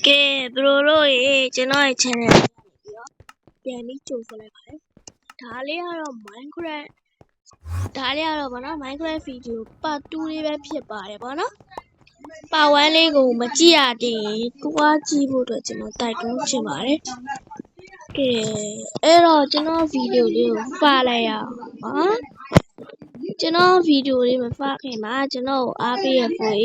ကဲဘရိုတို့ရေကျွန်တော်ရဲ့ channel ပြန်ပြီးကြိုဆိုလိုက်ပါတယ်ဒါလေးကတော့ Minecraft ဒါလေးကတော့ဗောနော် Minecraft video part 2လေးပဲဖြစ်ပါတယ်ဗောနော် part 1လေးကိုမကြည့်ရသေးရင်တွားကြည့်ဖို့အတွက်ကျွန်တော်တိုက်တွန်းချင်ပါတယ်ကဲအဲ့တော့ကျွန်တော် video လေးကိုဖတ်လိုက်ရအောင်ပါကျွန်တော် video လေးမဖတ်ခင်မှာကျွန်တော်အားပေးရဖို့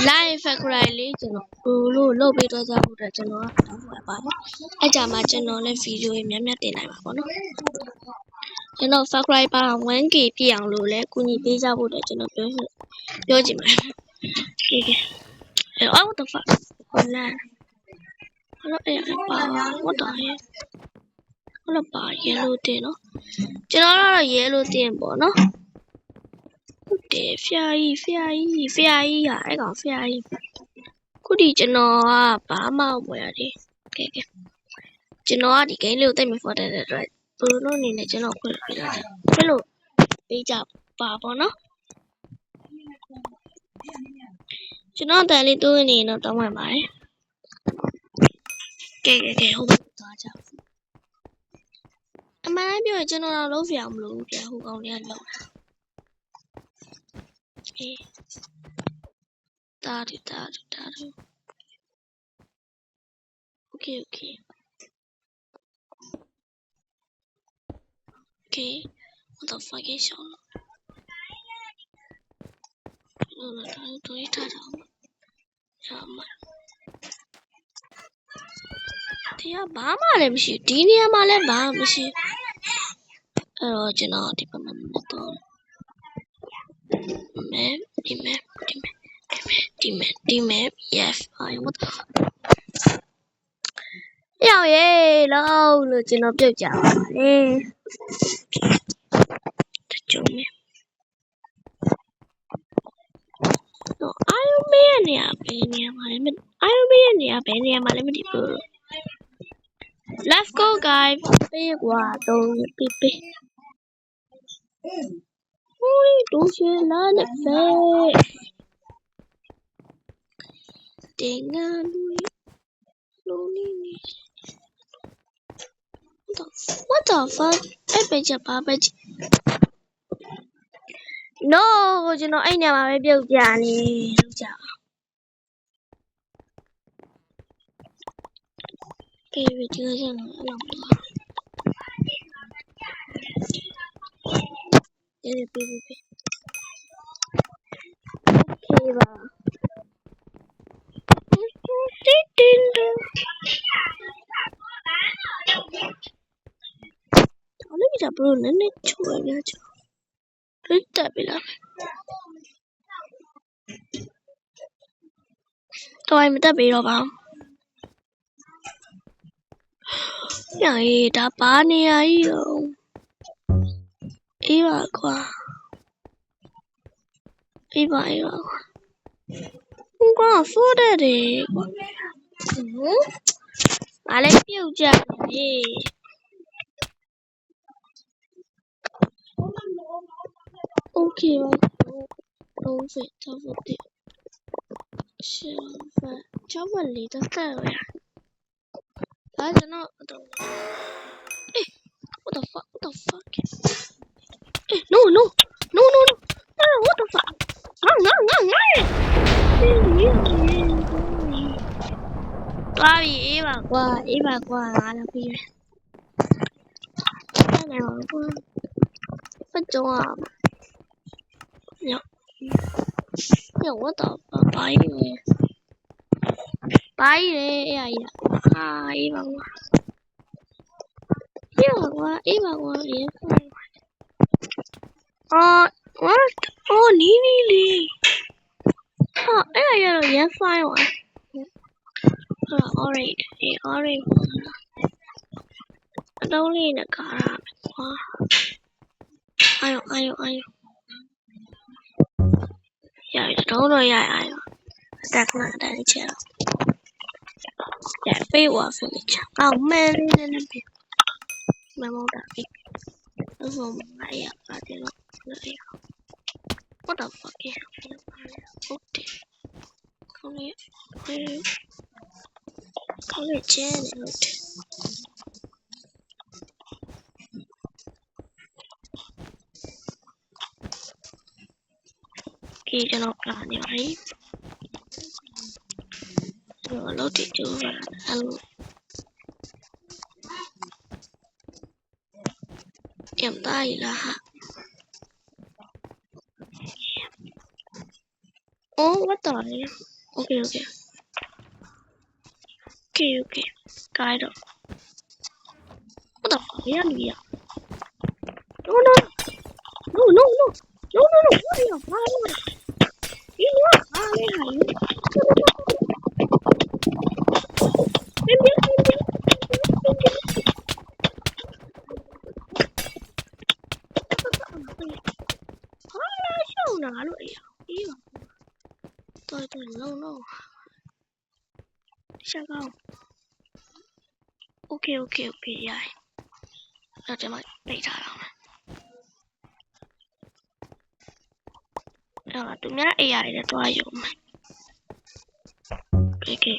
live subscribe လေးကျွန်တော်လို့လုပ်ပေးတော့ကြဖို့အတွက်ကျွန်တော်တောင်းပန်ပါတယ်အဲ့ကြမှာကျွန်တော်လည်း video တွေများများတင်နိုင်ပါပေါ့နော်ကျွန်တော် subscriber 1k ပြည့်အောင်လို့လည်းကူညီပေးကြဖို့အတွက်ကျွန်တော်ပြောချင်ပါတယ်Oh what the fuck ဟုတ်လားအဲ့ပါ what the hell ဟုတ်လားပါ yellow တင်နော်ကျွန်တော်ကတော့ yellow တင်ပေါ့နော်ဟုတ်တယ်ဖျားကြီးဟာအဲ့ကောင်ဖျားကြီးခုဒီကျွန်တော်ကဘာမှမဝယ်ရတယ်ကဲကျွန်တော်ကဒီ game လေးကိုတိတ်မဖော်တဲ့အတွက်ဘယ်လိုအနေနဲ့ကျွန်တော်ခွင့်ပေးတာလဲလို့ပေးကြပါပေါ့နော်ကျွန်တော်တန်လေးတိုးနေတော့တောင်းပန်ပါတယ်ကဲဟုတ်ပါသွားကြအမှန်တမ်းပြောရင်ကျွန်တော်တော့လုံးစရာမလိုဘူးပြန်ဟိုကောင်လေးကလောက်တာOkay what the fuck is on tôiထားတာရမှာတရားဘာမှလည်းမရှိဒီနေရာမှာလည်းဘာမှမရှိအဲ့တော့ကျွန်တော်ဒီဘက်မှာမတော့ဒီမဲ yes I what the fuck ရောက်ရေလောက်လို့ကျွန်တော်ပြုတ်ကြပါလေကြုံမယ်တော့ Iron Man နေရာဘယ်နေရာမှာလဲမသိဘူး Let's go guys ပေးကွာတော့ပေးဟိုးတို့ရှင်းလာတဲ့ဖဲတင်ငါလူနီ What the fuck အဲ့ပဲချက်ပါပဲ No ကျွန်တော်အဲ့နေရာမှာပဲပြုတ်ကြနေလို့ကြာကဲဒီလိုချင်တော့အဲ့လောက်ပါပေးโอเคပါအဲ့ဒါဘလို့နည်းနည်းချိုးရကြတွေ့တက်ပြီလားတော့မတက်ပြီတော့ပါညာရေးဒါပါနေရကြီးရောအေးပါကွာကွာဖိုးတဲ့ကွာငါလည်းပြုတ်ကြနေโอเคပါ30လေးတက်ရဒါကျွန်တော်what the fuck no what the fuck ငါသွားပြီအေးပါကွာငါလည်းပြီးတယ်အဲ့နေပါကွာဖတ်ကြောင်းည what the fuck ဘာကြီးလဲအေးပါကွာရေးwhat နီးလေးအဲ့ရတော့ရန်ဖိုင်းပါorange အတုံးလေးနဲ့ကားရကွာအာယုရတယ်တော့ရတက်ခဏတိုင်းချေတော့飞我飞你抢哦man没冇打飞然后买呀把这个我的 fuck 呀 okay ကောင်းလေးကျဲနေလို့ကဲကျွန်တော်ပြနေပါပြီကျွန်တော်လုပ်တည်ကြပါအဲ့လိုပြန်သားရလားဟာ Oh, what the hell? Okay. Got it. What the fuck? Yeah. No. No. Shut up. Okay, yeah. That's my data. Tụi nhá AI để tôi dùng. Okay.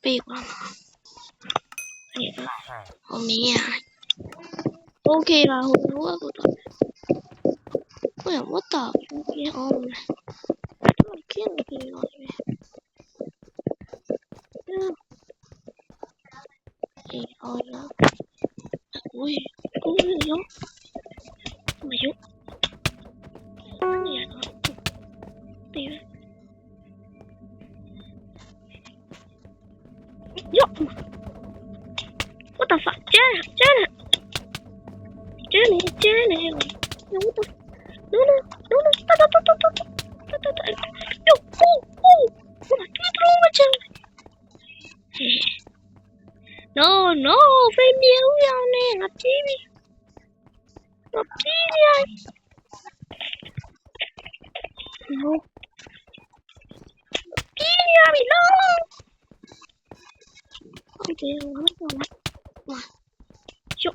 Big one. Hôm nay à. Okay là hôm nữa của tôi. Ôi what the fuck on. Kill rồi. Ôi nó. Ui nó. Mà giúp. Yo! What the fuck? Janet! Jenny! No, what the? No! Stop! Yo! Oh! What wrong with you? No! Phải miêu nhau nè, ngập TV. No. TV no. Okay, what? Yo.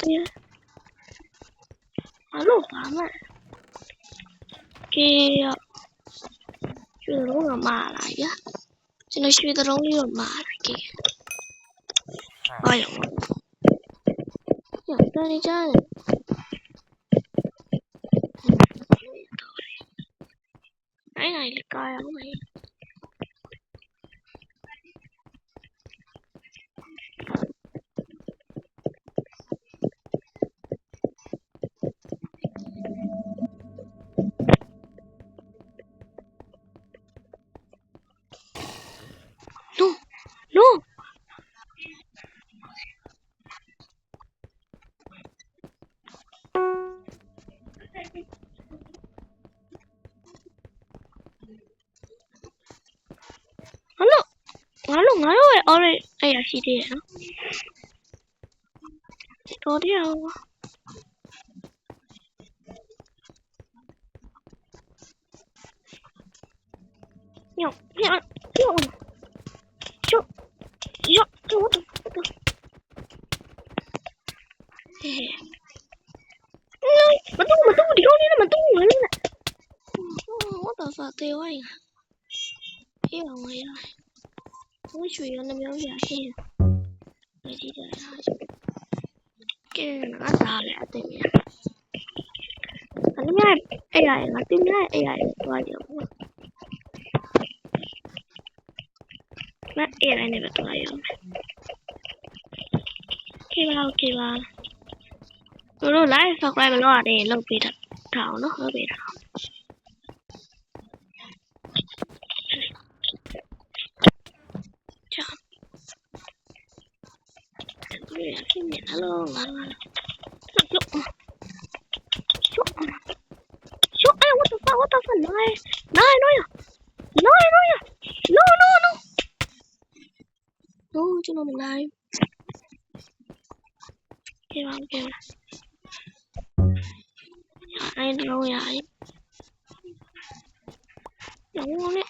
Yeah. Alo, mà. Kìa. Chuyện đó là mà lại á. Cho nên chuyện đó là mà lại kìa. Ôi dồi. Nhận ra đi chơi. Cái này là coi không mày. No. Hello, ngái ơi, ơi, đây là gì thế hả? Có đi đâu? Yo, what the? Mà tung đi đâu đi mà tung rồi nè. What the fuck tiêu anh? Cái bảo mày rồi. Không có chuyện làm gì vậy kìa. Mày đi đây. Cái nó sao lại tìm nha. Anh nghe AI là tìm nghe AI qua giờ. Nó AI này vào giờ. Kì vào. Nó lại phật lại mà nó để lâu bị thật thảo nó hơi bị thảo. Chọn. Cái miệng nó luôn mà. Shoot, hey, what the fuck, no. No, chứ nó mình live. Kêu. Ai đâu vậy? Đúng không đấy?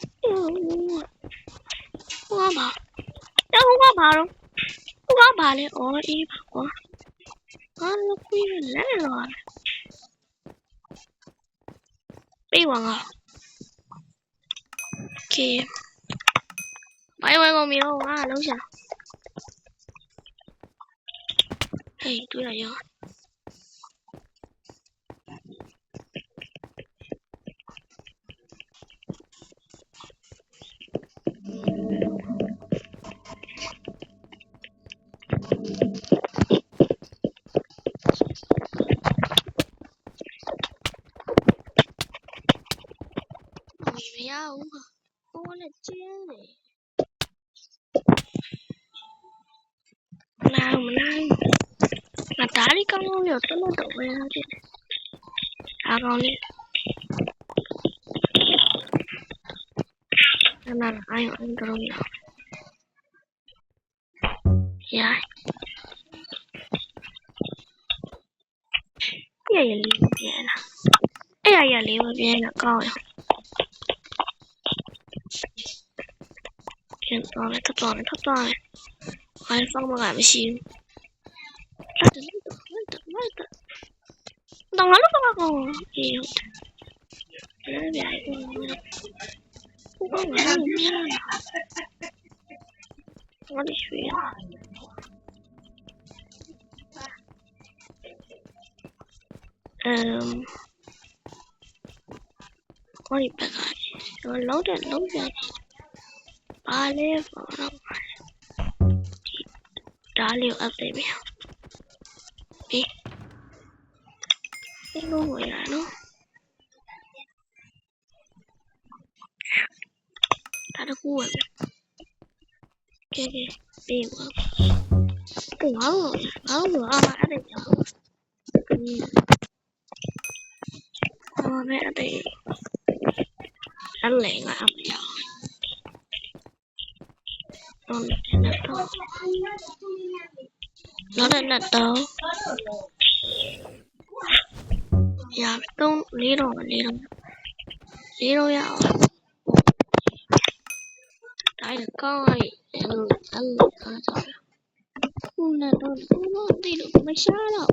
Không có bà. Đâu không có bà đâu. Không có bà này, ôi đi bà quá. Nó quy lên rồi. အေးဝါငါ Okay မိုင်းဝဲကုန်ပြီဟောငါလုံးရှာဟေးတွေ့ရရောမရဘူးဟိုလည်းကျင်းနေမနာငါဒါရီကောင်းလို့တော့တော့ပဲအားကောင်းလေးနာအိုင်တော့ရရလေးပြန်လာအဲ့ရလေးမပြန်တော့ကောင်းရပြန်တော့လည်းထပ်တော့အိုင်ဖောင်းမကမရှိဘူးတော့ငါတို့ကောအေးဟုတ်တယ်လည်းပြန်ဘုရားငါမြန်我的水啊！我的白咖喱，我老点，把嘞放上来，炸了啊对面，诶，这个我来了，他的锅呢？给，给我，给我啊妈的呀！我买的，很冷啊，不要。nó là tớ dạ tôi lý đâu ya đấy là coi anh là nó đi được mấy sao đâu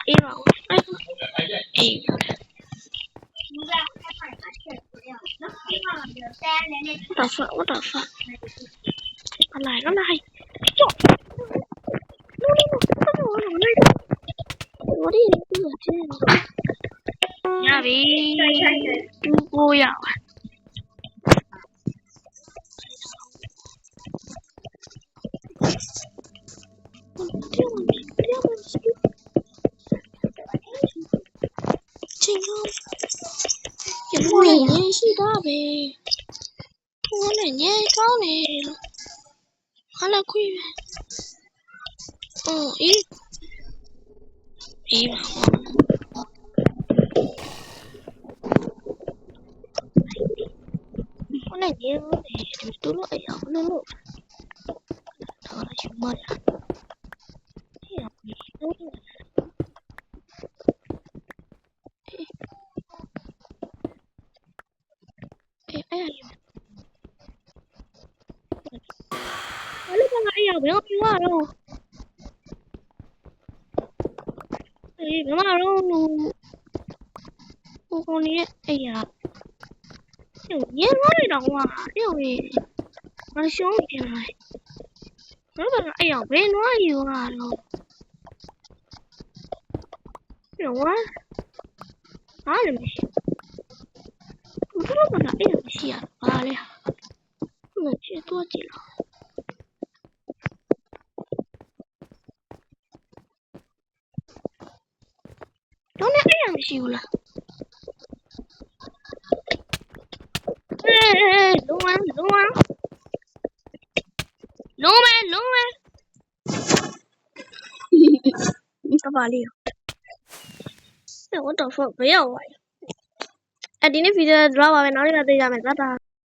im rồi im what the fuck nó này nhà bị vui à cái này nhé gì đó về cái này nhé cháu này nó là quy ý mà cái này nhé để tôi lại ở nó luôn thôi là chúng mình lúc mà ai giờ béo chưa đâu béo mà đâu con đi ai giờ kiểu nhé nó đi đâu mà điều gì nó xuống thế này nó là ai giờ bé nó nhiều à rồi nhiều quá nói là mày nó là ai giờ gì à baเลยmình chưa tua chỉ là nó là ai giờ xíu là đúng không các bạn đi what the fuck bây giờ vậy à đi video drama với nó đi là bây giờ mày bắt ta